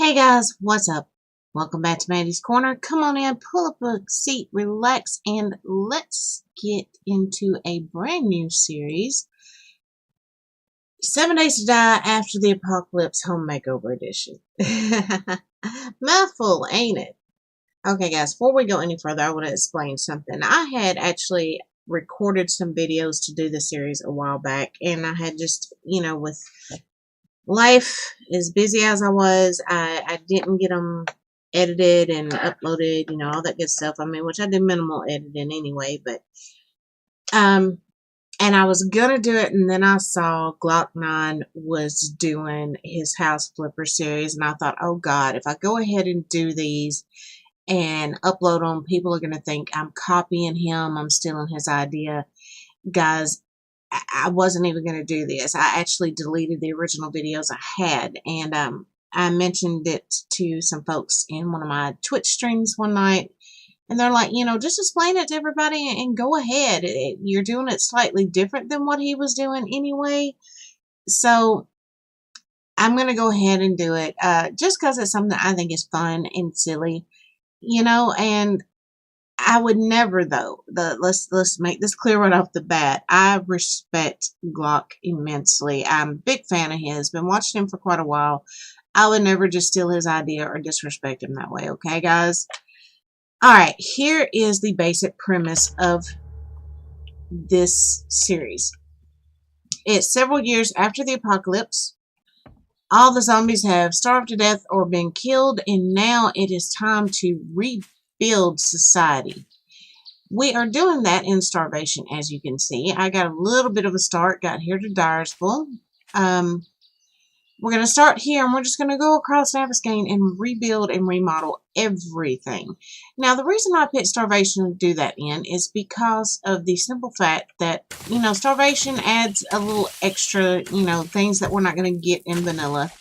Hey guys, what's up? Welcome back to Mandy's Corner. Come on in, pull up a seat, relax, and let's get into a brand new series. 7 Days to Die After the Apocalypse Home Makeover Edition. Mouthful, ain't it? Okay guys, before we go any further, I want to explain something. I had actually recorded some videos to do the series a while back, and I had just, with life as busy as I was, I didn't get them edited and uploaded, all that good stuff. I mean, which I did minimal editing anyway, but, and I was gonna do it, and then I saw Glock 9 was doing his House Flipper series, and I thought, oh God, if I go ahead and do these and upload them, people are gonna think I'm copying him, I'm stealing his idea. Guys, I wasn't even going to do this. I actually deleted the original videos I had, and I mentioned it to some folks in one of my Twitch streams one night, and they're like, just explain it to everybody and go ahead. You're doing it slightly different than what he was doing anyway, so I'm going to go ahead and do it just because it's something I think is fun and silly, and I would never, though. Let's make this clear right off the bat. I respect Glock immensely. I'm a big fan of his. Been watching him for quite a while. I would never just steal his idea or disrespect him that way. Okay, guys? Alright, here is the basic premise of this series. It's several years after the apocalypse. All the zombies have starved to death or been killed, and now it is time to rebuild society. We are doing that in starvation, as you can see. I got a little bit of a start, got here to Dyersville. We're going to start here, and we're just going to go across Navezgane and rebuild and remodel everything. Now, the reason I picked starvation to do that in is because of the simple fact that, starvation adds a little extra, things that we're not going to get in vanilla.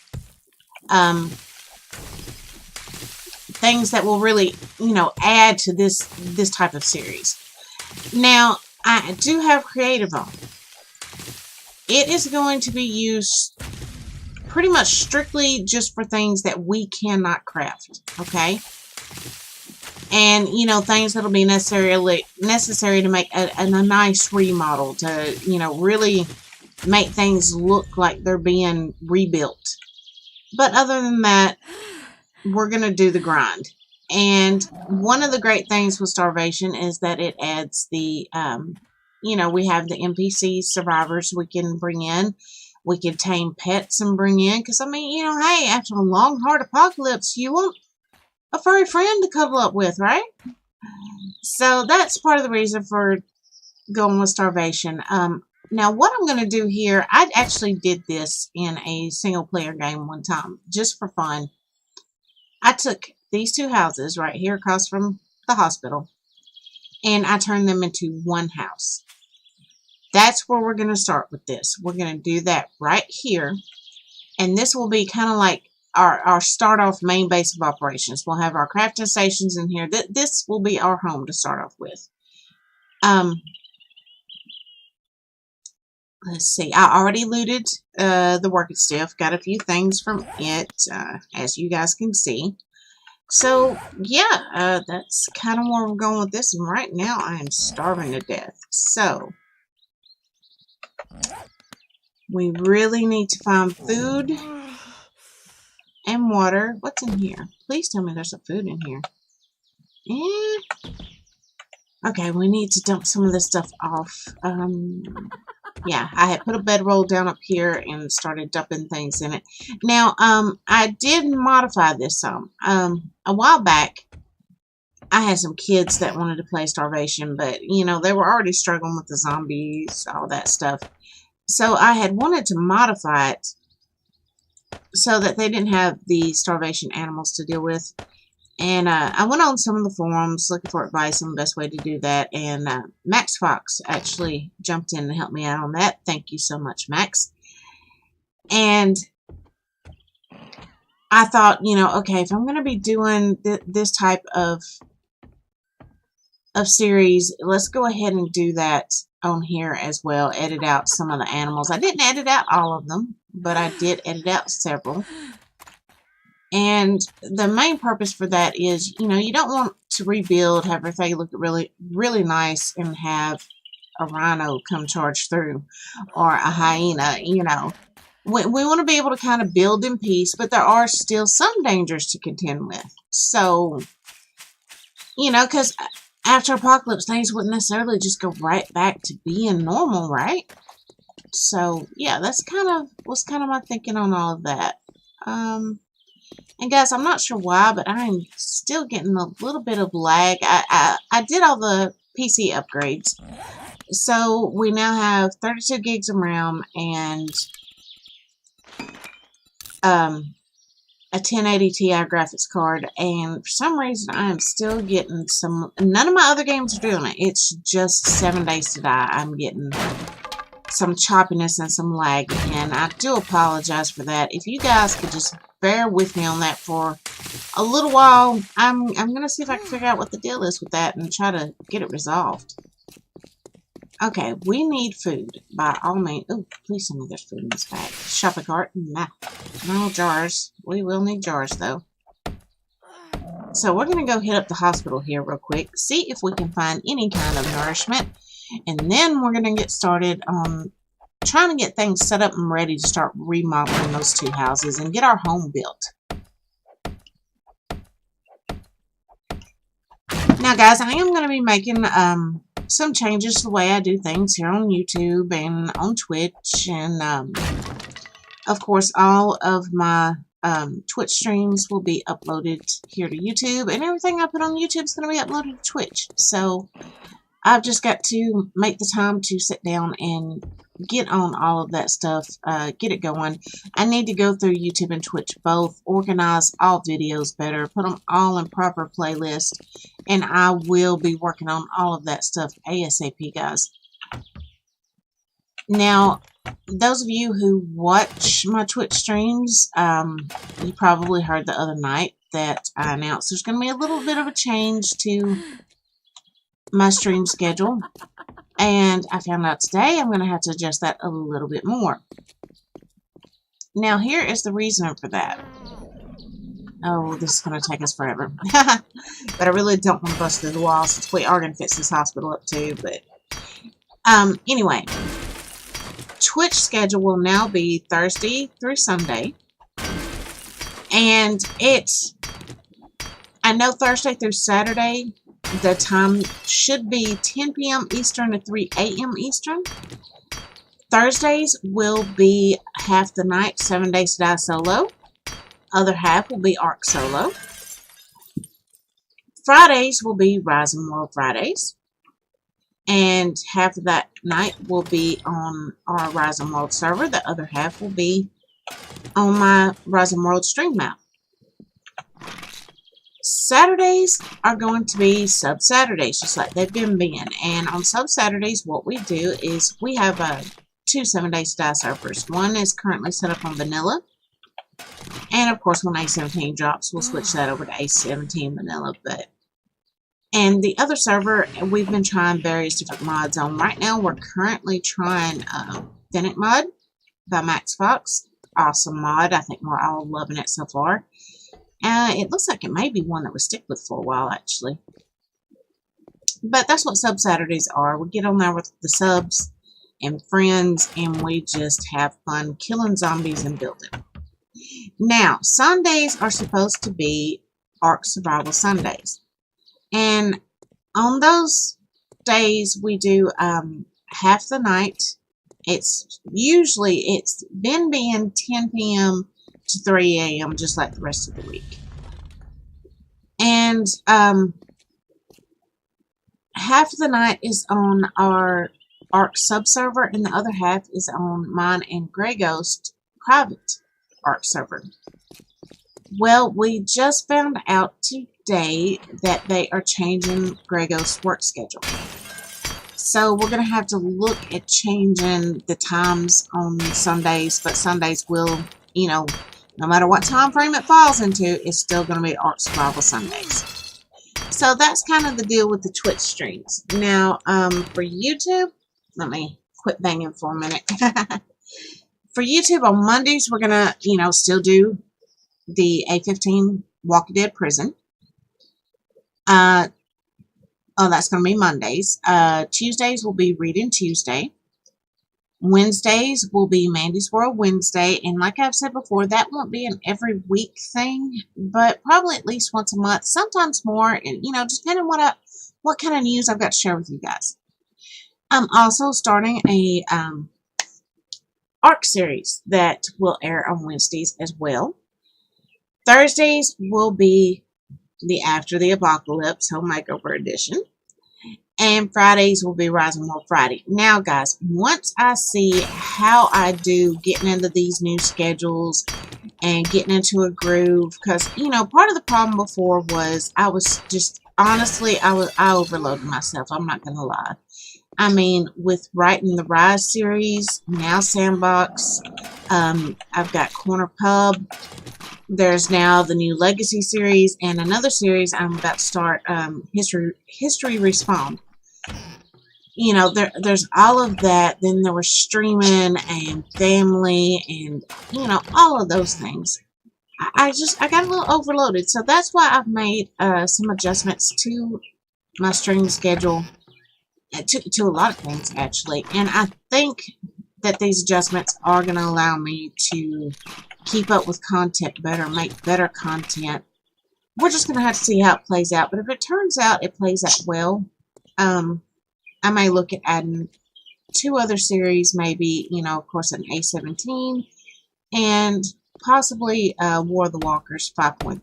Things that will really, add to this type of series. Now, I do have creative on. It is going to be used pretty much strictly just for things that we cannot craft, okay? And, things that'll be necessary to make a nice remodel, to, really make things look like they're being rebuilt. But other than that, we're going to do the grind. And one of the great things with starvation is that it adds the, we have the NPC survivors we can bring in. We can tame pets and bring in. Because, hey, after a long, hard apocalypse, you want a furry friend to cuddle up with, right? So that's part of the reason for going with starvation. Now, what I'm going to do here, I actually did this in a single-player game one time, just for fun. I took these two houses right here across from the hospital, and I turned them into one house. That's where we're going to start with this. We're going to do that right here, and this will be kind of like our start-off main base of operations. We'll have our crafting stations in here. This will be our home to start off with. Let's see. I already looted the working stiff. Got a few things from it, as you guys can see. So, yeah, that's kind of where we're going with this. And right now, I am starving to death. So, we really need to find food and water. What's in here? Please tell me there's some food in here. Okay, we need to dump some of this stuff off. Yeah, I had put a bedroll down up here and started dumping things in it. Now, I did modify this some. A while back, I had some kids that wanted to play starvation, but, they were already struggling with the zombies, all that stuff. So I had wanted to modify it so that they didn't have the starvation animals to deal with. And I went on some of the forums looking for advice on the best way to do that. And Max Fox actually jumped in and helped me out on that. Thank you so much, Max. And I thought, okay, if I'm going to be doing this type of series, let's go ahead and do that on here as well. Edit out some of the animals. I didn't edit out all of them, but I did edit out several. And the main purpose for that is, you know, you don't want to rebuild, have everything look really, really nice, and have a rhino come charge through, or a hyena, you know. We want to be able to kind of build in peace, but there are still some dangers to contend with. So, you know, because after apocalypse, things wouldn't necessarily just go right back to being normal, right? So, yeah, that's was kind of my thinking on all of that. And guys, I'm not sure why, but I'm still getting a little bit of lag. I did all the PC upgrades. So we now have 32 gigs of RAM and a 1080 Ti graphics card. And for some reason, I am still getting none of my other games are doing it. It's just 7 Days to Die. I'm getting some choppiness and some lag, and I do apologize for that. If you guys could just bear with me on that for a little while, I'm gonna see if I can figure out what the deal is with that and try to get it resolved. Okay, we need food by all means. Oh, please tell me there's food in this bag. Shopping cart. Nah, no jars. We will need jars though. So we're gonna go hit up the hospital here real quick, see if we can find any kind of nourishment. And then we're going to get started on trying to get things set up and ready to start remodeling those 2 houses and get our home built. Now, guys, I am going to be making some changes to the way I do things here on YouTube and on Twitch. And, of course, all of my Twitch streams will be uploaded here to YouTube. And everything I put on YouTube is going to be uploaded to Twitch. So I've just got to make the time to sit down and get on all of that stuff, get it going. I need to go through YouTube and Twitch both, organize all videos better, put them all in proper playlist, and I will be working on all of that stuff ASAP, guys. Now, those of you who watch my Twitch streams, you probably heard the other night that I announced there's going to be a little bit of a change to my stream schedule, and I found out today I'm going to have to adjust that a little bit more. Now, here is the reason for that. Oh, this is going to take us forever. But I really don't want to bust through the wall since we are going to fix this hospital up too. But anyway, Twitch schedule will now be Thursday through Sunday, and I know Thursday through Saturday the time should be 10 p.m. Eastern to 3 a.m. Eastern. Thursdays will be half the night, 7 Days to Die solo. Other half will be Ark solo. Fridays will be Rising World Fridays. And half of that night will be on our Rising World server. The other half will be on my Rising World stream map. Saturdays are going to be sub Saturdays, just like they've been being. And on sub Saturdays, what we do is we have 2 7 Days to Die servers. One is currently set up on vanilla, and of course, when A17 drops, we'll switch that over to A17 vanilla. And the other server, we've been trying various different mods on. Right now, we're currently trying Fennec mod by Max Fox. Awesome mod. I think we're all loving it so far. It looks like it may be one that we stick with for a while, actually. But that's what sub Saturdays are. We get on there with the subs and friends, and we just have fun killing zombies and building. Now, Sundays are supposed to be Ark Survival Sundays. And on those days, we do half the night. It's been being 10 p.m. to 3 a.m. just like the rest of the week. And half of the night is on our Ark subserver, and the other half is on mine and Grey Ghost private Ark server. Well, we just found out today that they are changing Grey Ghost's work schedule. So we're going to have to look at changing the times on Sundays, but Sundays will, you know, no matter what time frame it falls into, it's still going to be Ark Survival Sundays. So that's kind of the deal with the Twitch streams. Now, for YouTube, let me quit banging for a minute. For YouTube on Mondays, we're going to, you know, still do the A15 Walking Dead Prison. Oh, that's going to be Mondays. Tuesdays will be Reading Tuesday. Wednesdays will be Mandy's World Wednesday. And like I've said before, that won't be an every week thing, but probably at least once a month, sometimes more. And, just depending on what kind of news I've got to share with you guys. I'm also starting a ARC series that will air on Wednesdays as well. Thursdays will be the After the Apocalypse Home Makeover Edition. And Fridays will be Rise and Roll Friday. Now, guys, once I see how I do getting into these new schedules and getting into a groove, because, part of the problem before was I was just, honestly, I overloaded myself. I'm not going to lie. I mean, with writing the Rise series, now Sandbox, I've got Corner Pub. There's now the new Legacy series and another series I'm about to start, History Respawn. There's all of that. Then there was streaming and family and, all of those things. I got a little overloaded. So that's why I've made some adjustments to my streaming schedule, to a lot of things, actually. And I think that these adjustments are going to allow me to keep up with content better, make better content. We're just going to have to see how it plays out. But if it turns out it plays out well, I may look at adding 2 other series, maybe, of course, an A17 and possibly War of the Walkers 5.3.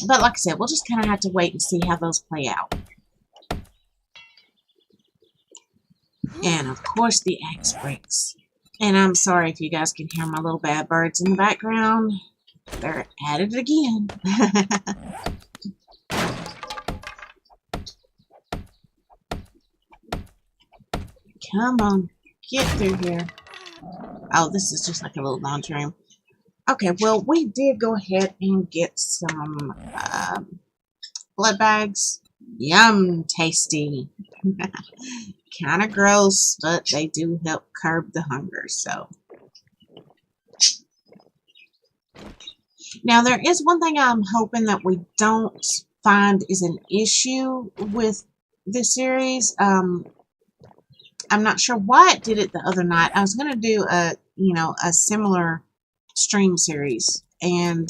But like I said, we'll just kind of have to wait and see how those play out. And, of course, the axe breaks. And I'm sorry if you guys can hear my little bad birds in the background. They're at it again. Come on, get through here. Oh, this is just like a little laundry room. Okay, well, we did go ahead and get some blood bags. Yum, tasty. Kind of gross, but they do help curb the hunger, so. Now, there is one thing I'm hoping that we don't find is an issue with this series. I'm not sure why it did it the other night. I was going to do a similar stream series. And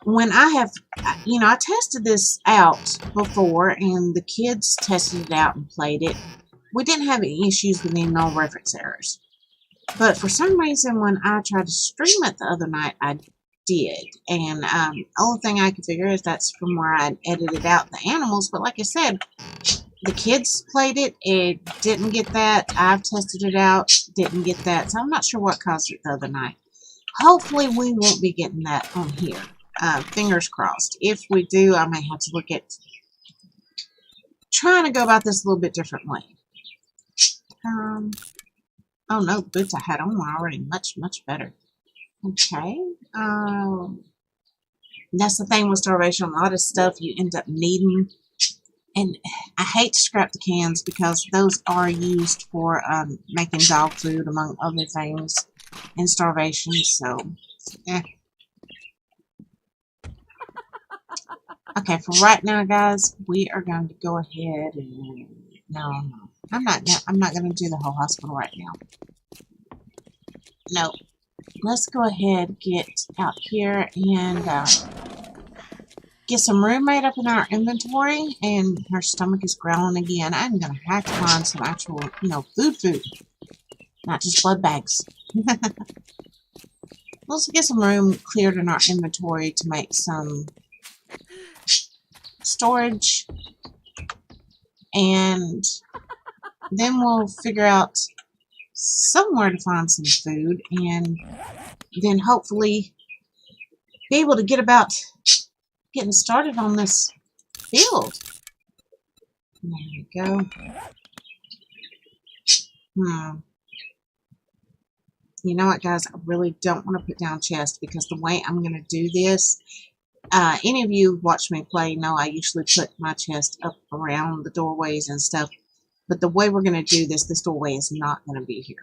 when I tested this out before and the kids tested it out and played it, we didn't have any issues with any null reference errors. But for some reason, when I tried to stream it the other night, I did. And the only thing I could figure is that's from where I edited out the animals. But like I said, the kids played it. It didn't get that. I've tested it out. Didn't get that. So I'm not sure what caused it the other night. Hopefully we won't be getting that on here. Fingers crossed. If we do, I may have to look at trying to go about this a little bit differently. Oh no, the boots I had on were already much, much better. Okay. That's the thing with starvation. A lot of stuff you end up needing. And I hate to scrap the cans because those are used for making dog food, among other things, in starvation. So, Okay, for right now, guys, we are going to go ahead and no, I'm not going to do the whole hospital right now. No, let's go ahead and get out here and get some room made up in our inventory. And her stomach is growling again. I'm going to have to find some actual, food, not just blood bags. Let's get some room cleared in our inventory to make some storage, and then we'll figure out somewhere to find some food, and then hopefully be able to get about getting started on this build. There we go. You know what, guys? I really don't want to put down chest because the way I'm going to do this, any of you who watch me play know I usually put my chest up around the doorways and stuff. But the way we're going to do this doorway is not going to be here.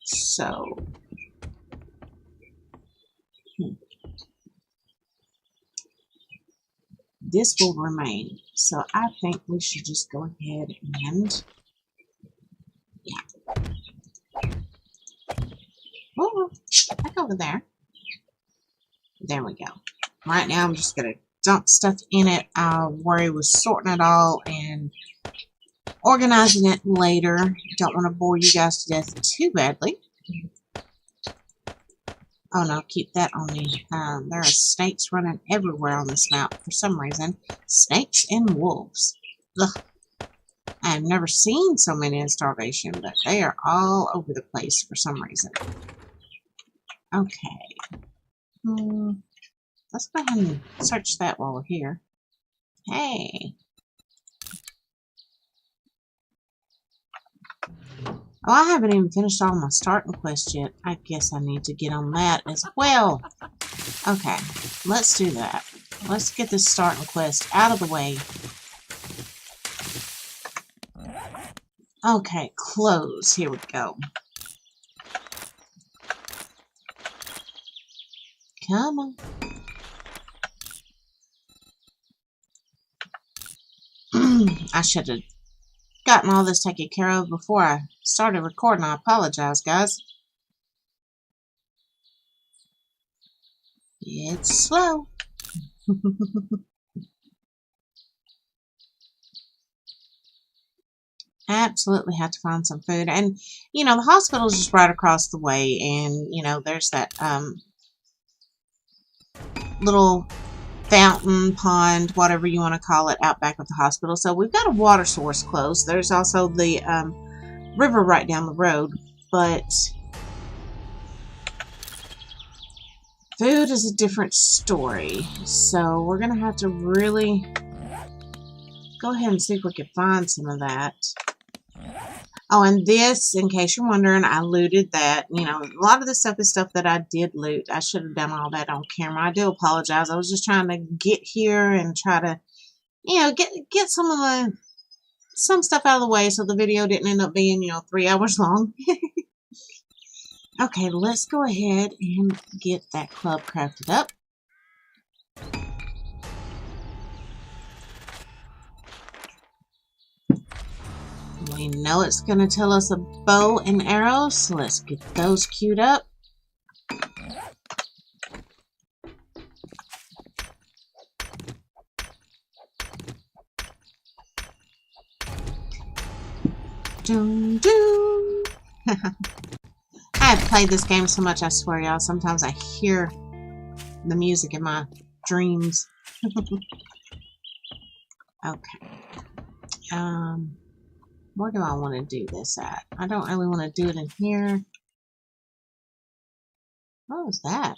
So this will remain. So I think we should just go ahead and, yeah. Oh, back over there. There we go. Right now I'm just going to dump stuff in it. I'll worry with sorting it all and organizing it later. Don't want to bore you guys to death too badly. Oh no, keep that on me. There are snakes running everywhere on this map for some reason. Snakes and wolves. Ugh. I have never seen so many in Starvation, but they are all over the place for some reason. Okay. Let's go ahead and search that while we're here. Hey. Oh, I haven't even finished all my starting quest yet. I guess I need to get on that as well. Okay, let's do that. Let's get this starting quest out of the way. Okay, close. Here we go. Come on. I should have gotten all this taken care of before I started recording. I apologize, guys. It's slow. Absolutely have to find some food. And, you know, the hospital is just right across the way. And, you know, there's that little fountain, pond, whatever you want to call it, out back of the hospital. So we've got a water source close. There's also the river right down the road. But food is a different story. So we're going to have to really go ahead and see if we can find some of that. Oh, and this, in case you're wondering, I looted that. You know, a lot of this stuff is stuff that I did loot. I should have done all that on camera. I do apologize. I was just trying to get here and try to, you know, get some stuff out of the way so the video didn't end up being, you know, 3 hours long. Okay, let's go ahead and get that club crafted up. We know it's going to tell us a bow and arrows, so let's get those queued up. Doom, doom. I have played this game so much, I swear, y'all. Sometimes I hear the music in my dreams. Okay. Where do I want to do this at? I don't really want to do it in here. What was that?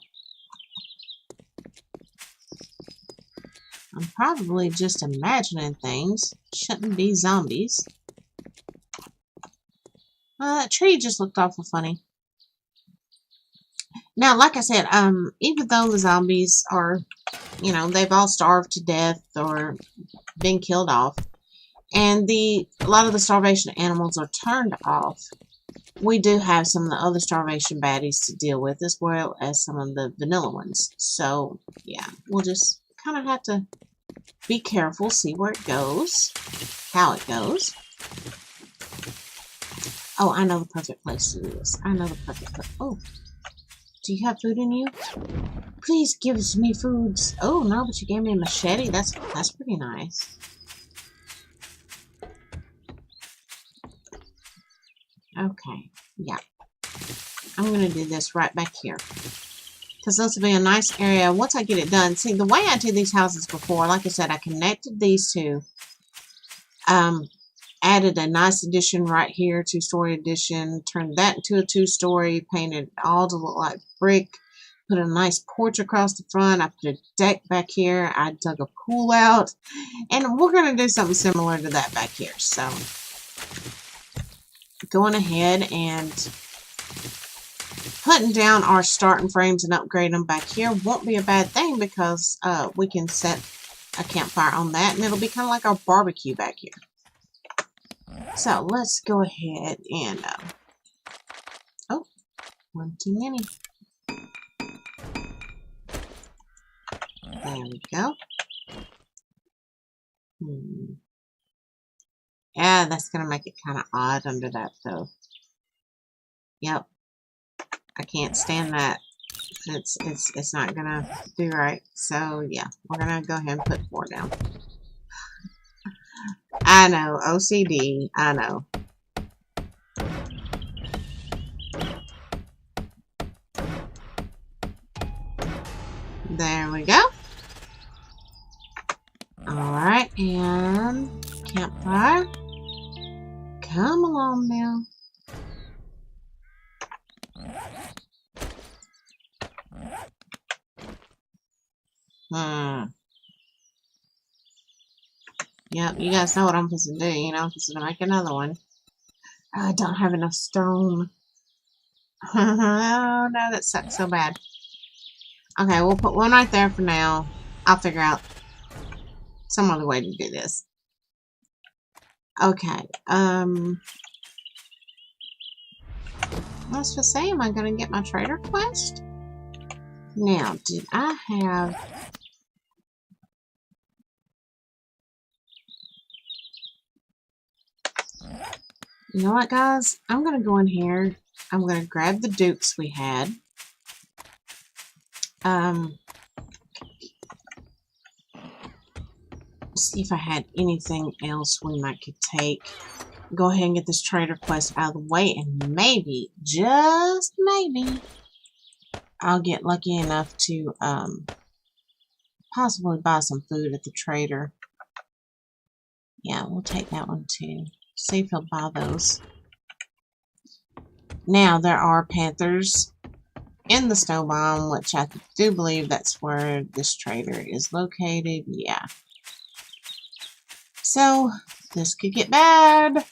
I'm probably just imagining things. Shouldn't be zombies. That tree just looked awful funny. Now, like I said, even though the zombies are, you know, they've all starved to death or been killed off, and a lot of the starvation animals are turned off, we do have some of the other starvation baddies to deal with, as well as some of the vanilla ones. So, yeah, we'll just kind of have to be careful, see where it goes, how it goes. Oh, I know the perfect place to do this. I know the perfect place. Oh, do you have food in you? Please give me foods. Oh, no, but you gave me a machete. That's pretty nice. Okay, yeah. I'm going to do this right back here. Because this will be a nice area once I get it done. See, the way I did these houses before, like I said, I connected these two. Added a nice addition right here, 2-story addition. Turned that into a 2-story. Painted all to look like brick. Put a nice porch across the front. I put a deck back here. I dug a pool out. And we're going to do something similar to that back here. So, going ahead and putting down our starting frames and upgrade them back here won't be a bad thing because we can set a campfire on that and it'll be kind of like our barbecue back here. So let's go ahead and oh, one too many. There we go. Yeah, that's gonna make it kind of odd under that though. Yep, I can't stand that. It's not gonna do right. So yeah, we're gonna go ahead and put 4 down. I know, OCD. I know. There we go. Alright, and campfire. Come along now. Yep, you guys know what I'm supposed to do. You know, I'm supposed to make another one. I don't have enough stone. Oh no, that sucks so bad. Okay, we'll put one right there for now. I'll figure out some other way to do this. Okay, I was just saying, am I going to get my trader quest? Now, did I have... You know what, guys? I'm going to go in here. I'm going to grab the dukes we had. See if I had anything else we might could take. Go ahead and get this trader quest out of the way, and maybe, just maybe, I'll get lucky enough to possibly buy some food at the trader. Yeah, we'll take that one too. See if he'll buy those. Now, there are panthers in the snow biome, which I do believe that's where this trader is located. Yeah. So, this could get bad.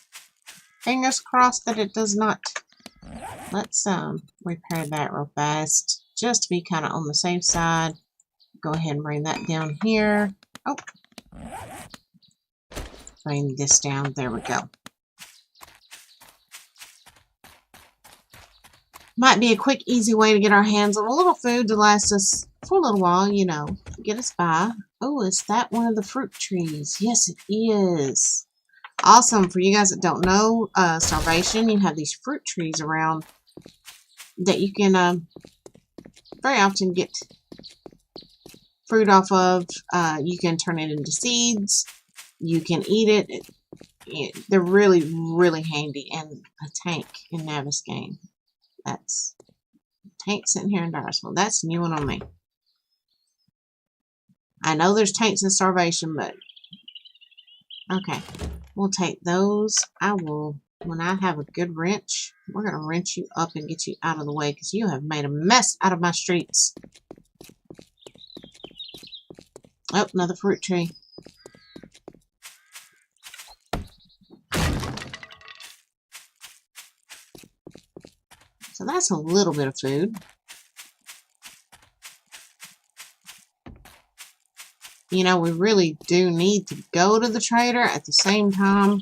Fingers crossed that it does not. Let's repair that real fast, just to be kind of on the safe side. Go ahead and bring that down here. Oh. Bring this down. There we go. Might be a quick, easy way to get our hands on a little food to last us for a little while, you know, get us by. Oh, is that one of the fruit trees? Yes, it is. Awesome. For you guys that don't know, Starvation, you have these fruit trees around that you can very often get fruit off of. You can turn it into seeds. You can eat it. They're really, really handy. And a tank in Navezgane. That's tank sitting here in Dyersville. That's a new one on me. I know there's tanks in Starvation, but okay. We'll take those. I will, when I have a good wrench, we're going to wrench you up and get you out of the way because you have made a mess out of my streets. Oh, another fruit tree. So that's a little bit of food. You know, we really do need to go to the trader at the same time,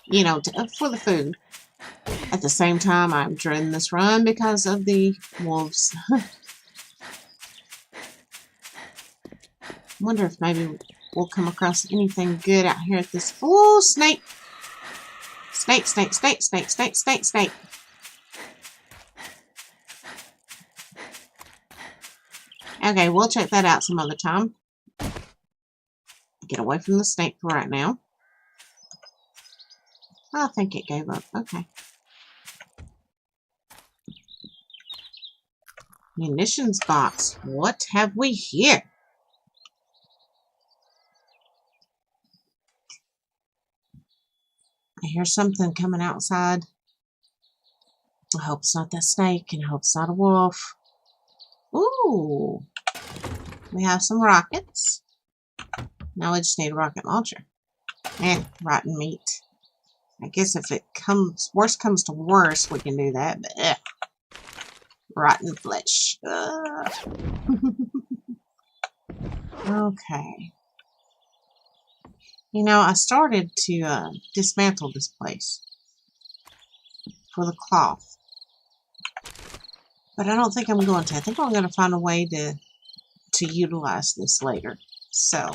you know, for the food. At the same time, I'm dreading this run because of the wolves. Wonder if maybe we'll come across anything good out here at this... Oh, snake! Snake, snake, snake, snake, snake, snake, snake. Okay, we'll check that out some other time. Get away from the snake for right now. I think it gave up. Okay. Munitions box. What have we here? I hear something coming outside. I hope it's not that snake, and I hope it's not a wolf. Ooh. We have some rockets. Now we just need a rocket launcher. And rotten meat. I guess if it comes, worst comes to worst, we can do that, but ugh. Rotten flesh. Okay. You know, I started to dismantle this place for the cloth. But I don't think I'm going to. I think I'm going to find a way to utilize this later. So,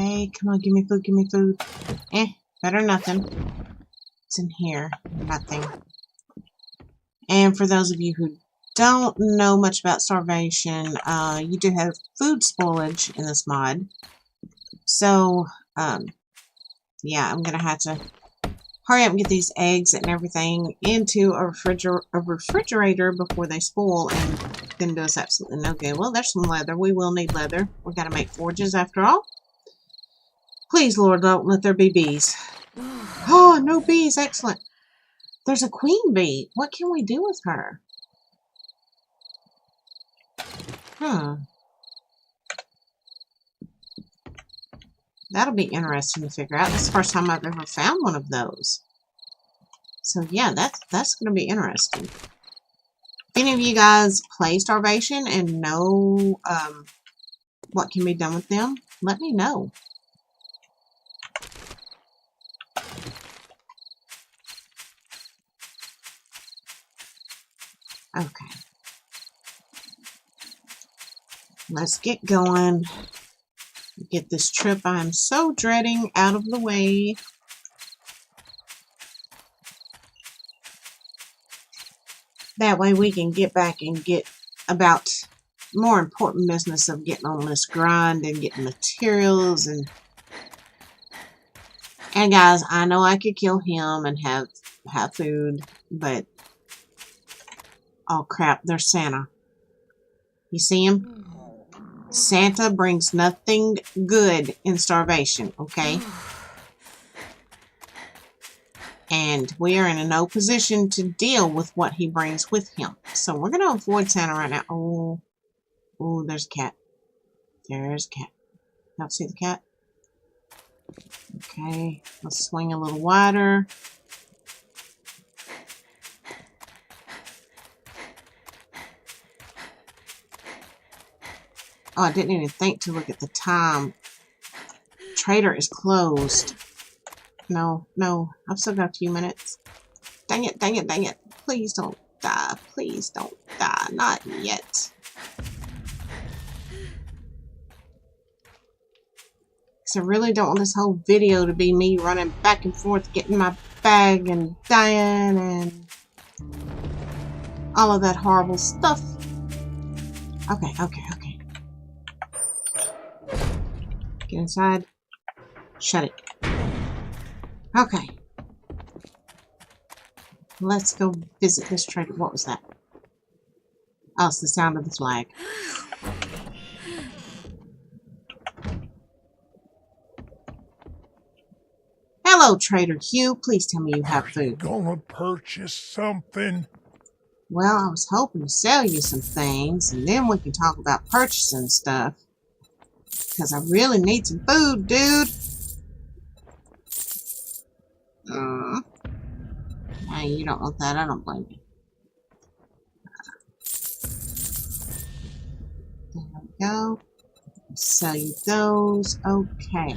Okay, come on, give me food, give me food. Better nothing. What's in here? Nothing. And for those of you who don't know much about starvation, you do have food spoilage in this mod. So, yeah, I'm gonna have to hurry up and get these eggs and everything into a refrigerator before they spoil and then do us absolutely no good. Well, there's some leather. We will need leather. We've got to make forges after all. Please, Lord, don't let there be bees. Oh, no bees. Excellent. There's a queen bee. What can we do with her? That'll be interesting to figure out. This is the first time I've ever found one of those. So yeah, that's going to be interesting. If any of you guys play Starvation and know what can be done with them, let me know. Okay. Let's get going. Get this trip I'm so dreading out of the way. That way we can get back and get about more important business of getting on this grind and getting materials and guys, I know I could kill him and have food, but oh crap, there's Santa. You see him? Santa brings nothing good in Starvation, okay? And we are in no position to deal with what he brings with him. So we're going to avoid Santa right now. Oh, there's a cat. There's a cat. Don't see the cat? Okay, let's swing a little wider. Oh, I didn't even think to look at the time. Trader is closed. No, I've still got a few minutes. Dang it, dang it, dang it. Please don't die. Please don't die. Not yet. Because I really don't want this whole video to be me running back and forth, getting my bag and dying and all of that horrible stuff. Okay. Get inside. Shut it. Okay. Let's go visit this trader. What was that? Oh, it's the sound of the flag. Hello, Trader Hugh. Please tell me you have food. Gonna purchase something? Well, I was hoping to sell you some things, and then we can talk about purchasing stuff. Because I really need some food, dude. Hey, you don't want that. I don't blame you. There we go. Sell you those. Okay.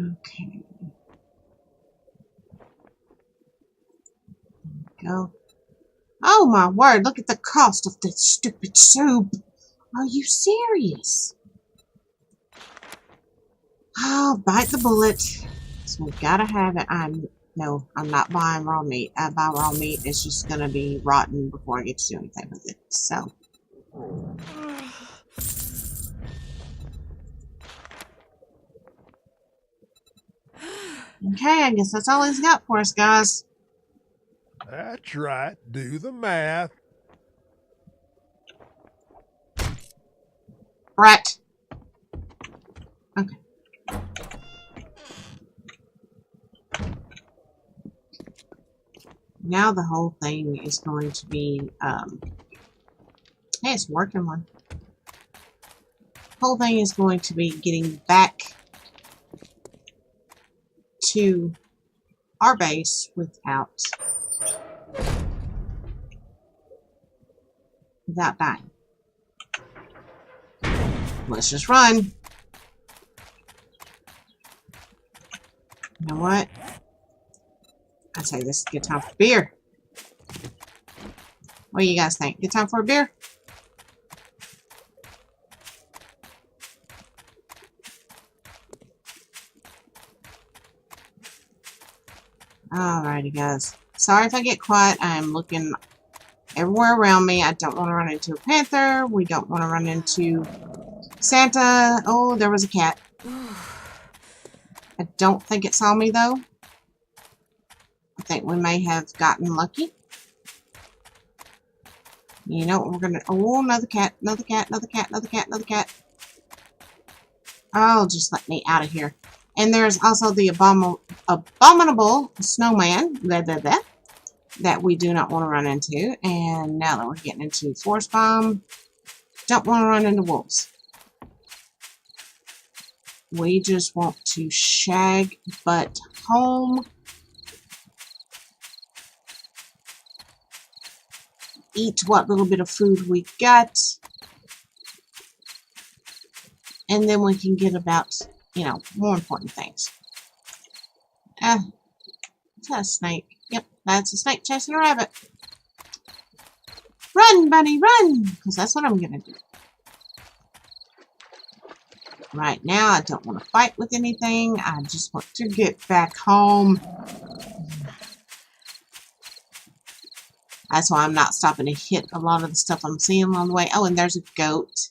Okay. Go. Oh my word, look at the cost of this stupid soup. Are you serious? Oh, bite the bullet. So we've got to have it. No, I'm not buying raw meat. I buy raw meat. It's just going to be rotten before I get to do anything with it. So. Okay, I guess that's all he's got for us, guys. That's right. Do the math. Right. Okay. Now the whole thing is going to be, hey, it's working one. Whole thing is going to be getting back to our base without dying. Let's just run. You know what? I say this is a good time for beer. What do you guys think? Good time for a beer? Alrighty, guys. Sorry if I get quiet. I'm looking everywhere around me. I don't want to run into a panther. We don't want to run into Santa. Oh, there was a cat. I don't think it saw me, though. I think we may have gotten lucky. You know what we're gonna... Oh, another cat, another cat, another cat, another cat, another cat. Oh, just let me out of here. And there's also the abominable snowman that we do not want to run into. And now that we're getting into forest bomb, don't want to run into wolves. We just want to shag butt home. Eat what little bit of food we got. And then we can get about, you know, more important things. Is that a snake? Yep, that's a snake chasing a rabbit. Run, bunny, run! Because that's what I'm going to do. Right now, I don't want to fight with anything. I just want to get back home. That's why I'm not stopping to hit a lot of the stuff I'm seeing along the way. Oh, and there's a goat.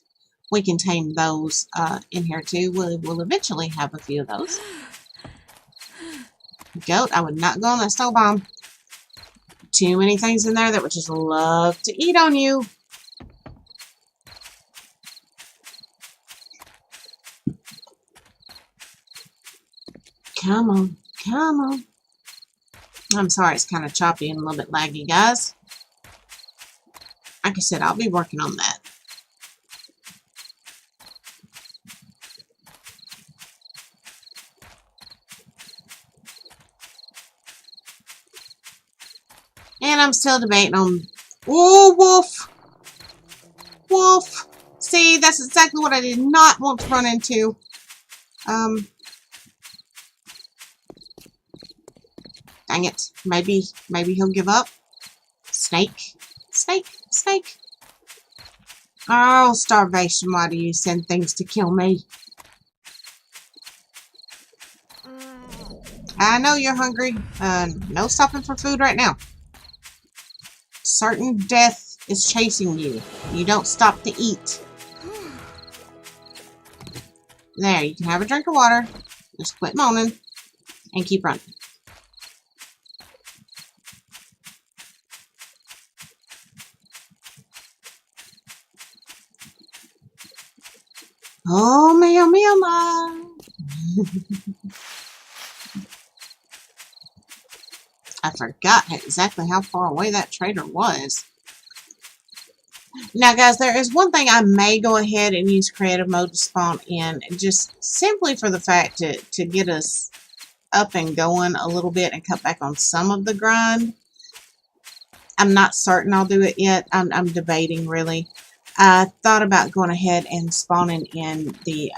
We can tame those in here too. We'll eventually have a few of those. Goat, I would not go on that stove bomb. Too many things in there that would just love to eat on you. Come on, come on. I'm sorry, it's kind of choppy and a little bit laggy, guys. Like I said, I'll be working on that. And I'm still debating on... Oh, wolf! Wolf! See, that's exactly what I did not want to run into. Dang it. Maybe he'll give up. Snake. Snake. Snake. Oh, starvation. Why do you send things to kill me? I know you're hungry. No stopping for food right now. Certain death is chasing you. You don't stop to eat. There, you can have a drink of water. Just quit moaning and keep running. Oh, meow, meow, meow. I forgot exactly how far away that trader was. Now, guys, there is one thing I may go ahead and use creative mode to spawn in, just simply for the fact to get us up and going a little bit and cut back on some of the grind. I'm not certain I'll do it yet. I'm debating, really. I thought about going ahead and spawning in the...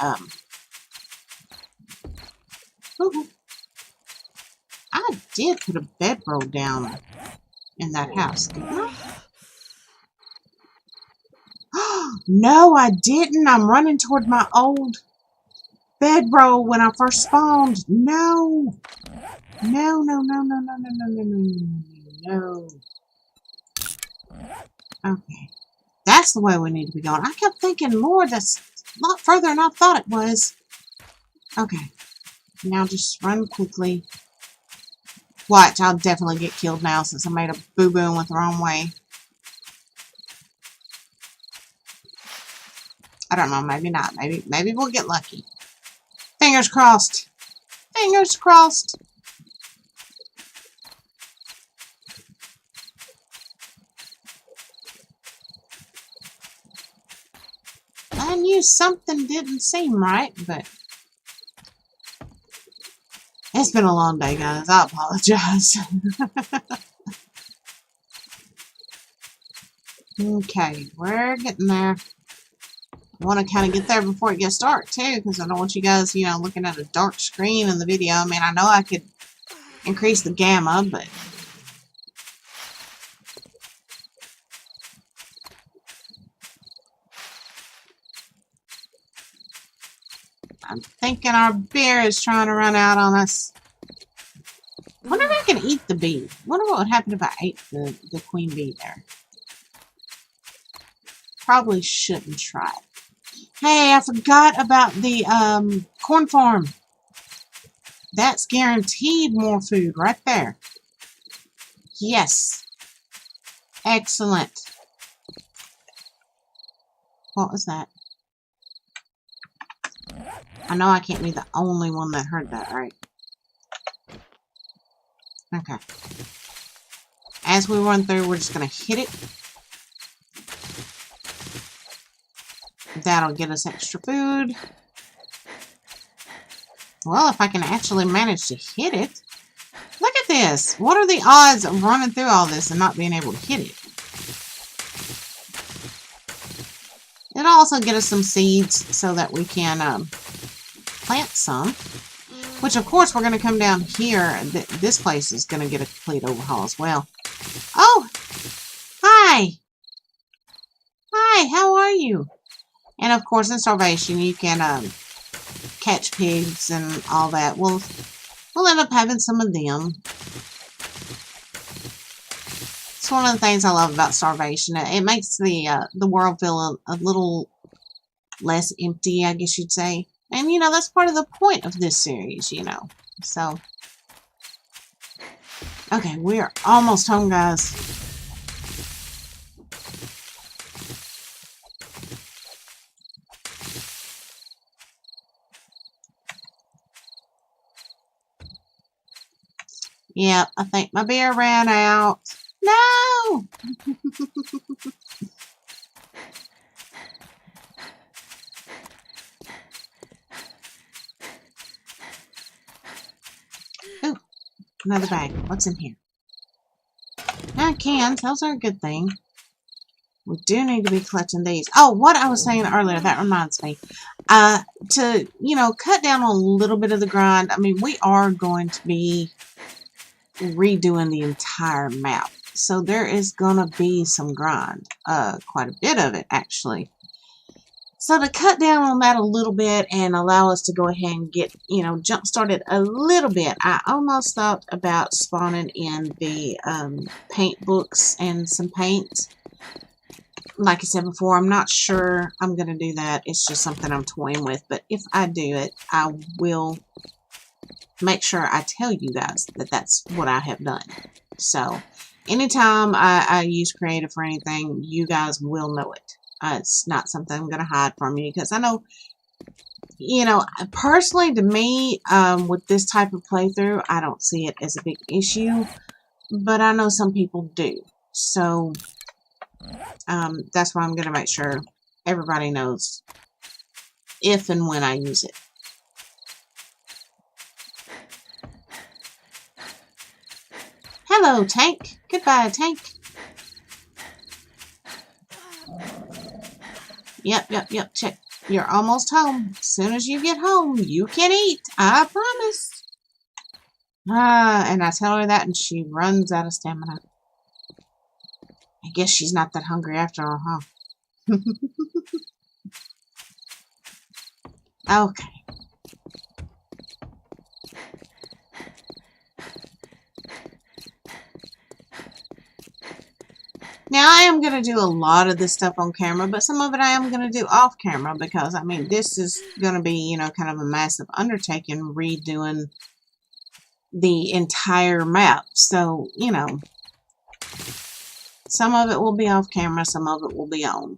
I did put a bedroll down in that house, didn't I? No, I didn't. I'm running toward my old bedroll when I first spawned. No. No, no, no, no, no, no, no, no, no, no. Okay. That's the way we need to be going. I kept thinking, Lord, that's a lot further than I thought it was. Okay. Now just run quickly. Watch, I'll definitely get killed now since I made a boo-boo and went the wrong way. I don't know, maybe not. Maybe we'll get lucky. Fingers crossed. Fingers crossed. I knew something didn't seem right, but it's been a long day, guys. I apologize. Okay, we're getting there. I want to kind of get there before it gets dark, too, because I don't want you guys, you know, looking at a dark screen in the video. I mean, I know I could increase the gamma, but... I'm thinking our beer is trying to run out on us. I wonder if I can eat the bee. I wonder what would happen if I ate the queen bee there. Probably shouldn't try. Hey, I forgot about the corn farm. That's guaranteed more food right there. Yes. Excellent. What was that? I know I can't be the only one that heard that, right? Okay. As we run through, we're just going to hit it. That'll get us extra food. Well, if I can actually manage to hit it. Look at this. What are the odds of running through all this and not being able to hit it? It'll also get us some seeds so that we can plant some. Which, of course, we're going to come down here. This place is going to get a complete overhaul as well. Oh! Hi! Hi, how are you? And, of course, in Starvation, you can catch pigs and all that. We'll end up having some of them. It's one of the things I love about Starvation. It makes the world feel a little less empty, I guess you'd say. And, you know, that's part of the point of this series, you know. So, okay, we're almost home, guys. Yep, I think my beer ran out. No! Ooh, another bag. What's in here? Cans. Those are a good thing. We do need to be collecting these. Oh, what I was saying earlier, that reminds me. To, you know, cut down on a little bit of the grind. I mean, we are going to be redoing the entire map. So there is going to be some grind. Quite a bit of it, actually. So to cut down on that a little bit and allow us to go ahead and get, you know, jump started a little bit, I almost thought about spawning in the paint books and some paint. Like I said before, I'm not sure I'm going to do that. It's just something I'm toying with. But if I do it, I will make sure I tell you guys that that's what I have done. So anytime I use creative for anything, you guys will know it. It's not something I'm going to hide from you, because I know, you know, personally to me, with this type of playthrough, I don't see it as a big issue, but I know some people do. So that's why I'm going to make sure everybody knows if and when I use it. Hello, Tank. Goodbye, Tank. Yep. Check. You're almost home. As soon as you get home, you can eat. I promise. And I tell her that, and she runs out of stamina. I guess she's not that hungry after all, huh? Okay. Now, I am going to do a lot of this stuff on camera, but some of it I am going to do off camera because, I mean, this is going to be, you know, kind of a massive undertaking redoing the entire map. So, you know, some of it will be off camera, some of it will be on.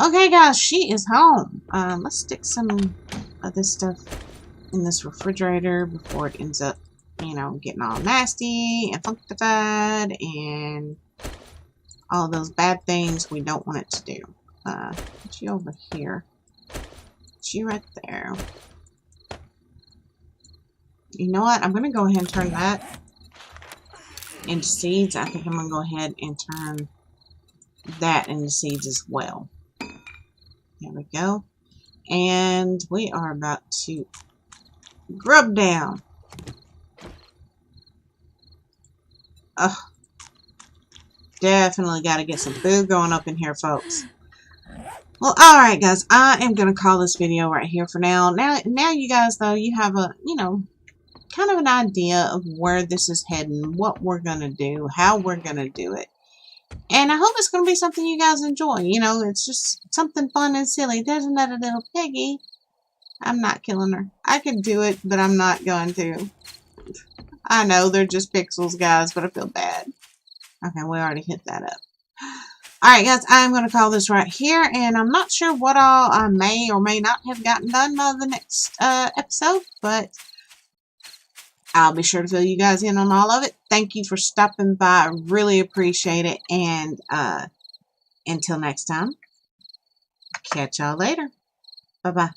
Okay, guys, she is home. Let's stick some of this stuff in this refrigerator before it ends up, you know, getting all nasty and funkified and all those bad things we don't want it to do. Put you over here. Put you right there. You know what? I'm going to go ahead and turn that into seeds. I think I'm going to go ahead and turn that into seeds as well. There we go. And we are about to grub down. Ugh. Definitely got to get some food going up in here, folks. Well, alright guys, I am going to call this video right here for now. Now you guys, though, you have a, kind of an idea of where this is heading, what we're going to do, how we're going to do it. And I hope it's going to be something you guys enjoy. It's just something fun and silly. There's another little piggy. I'm not killing her. I could do it, but I'm not going to. I know, they're just pixels, guys, but I feel bad. Okay, we already hit that up. Alright, guys, I'm going to call this right here, and I'm not sure what all I may or may not have gotten done by the next episode, but I'll be sure to fill you guys in on all of it. Thank you for stopping by. I really appreciate it, and until next time, catch y'all later. Bye-bye.